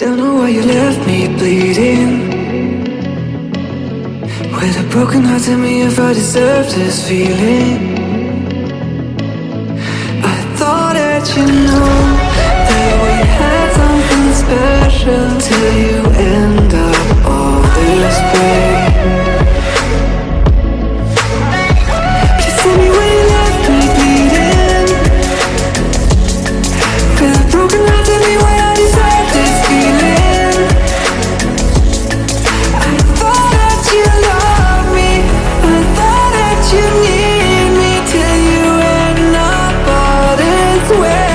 Don't know why you left me bleeding. With a broken heart, tell me if I deserve this feeling. I thought that you know that we had something special till you end up all this way. Please tell me why you left me bleeding. With a broken heart, tell me why I deserve this feeling. I thought that you loved me, I thought that you need me till you end up all this way.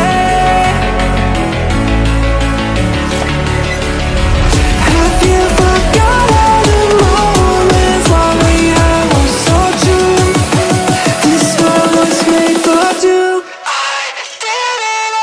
Have you forgot all the moments while we had was so true? This world was made for two. I did it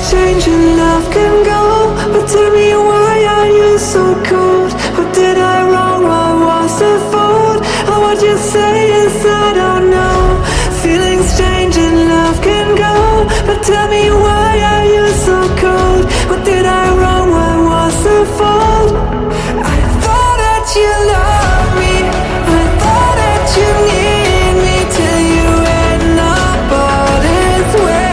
change and love can go, but tell me why are you so cold? What did I wrong? What was the fault? Or what you say is I don't know. Feelings change and love can go, but tell me why are you so cold? What did I wrong? What was the fault? I thought that you loved me, I thought that you need me till you end up all this way.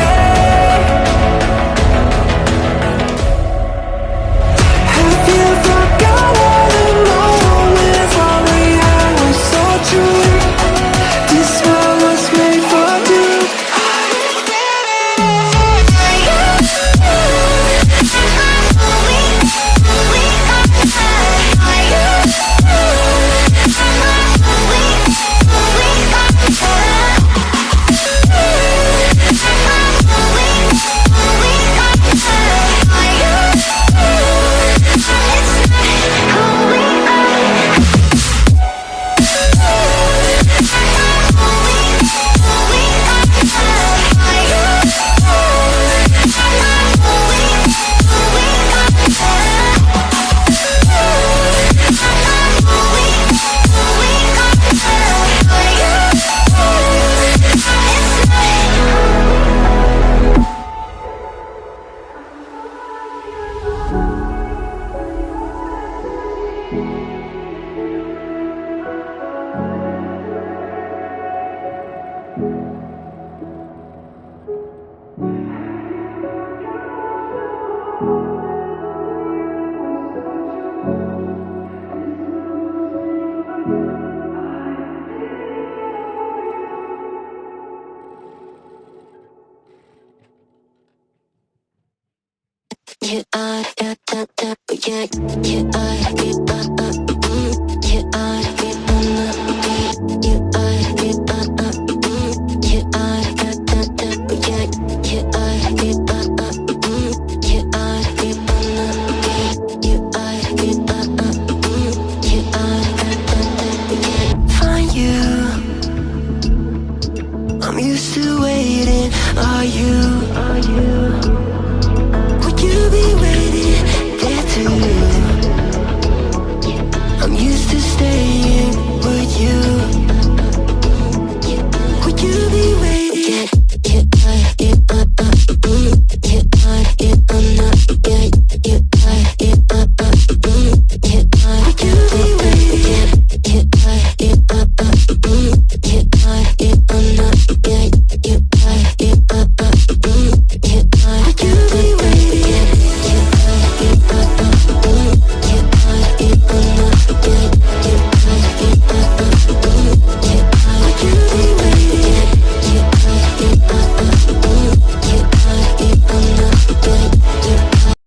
Yeah, I, yeah, yeah, yeah, yeah, I, yeah, yeah,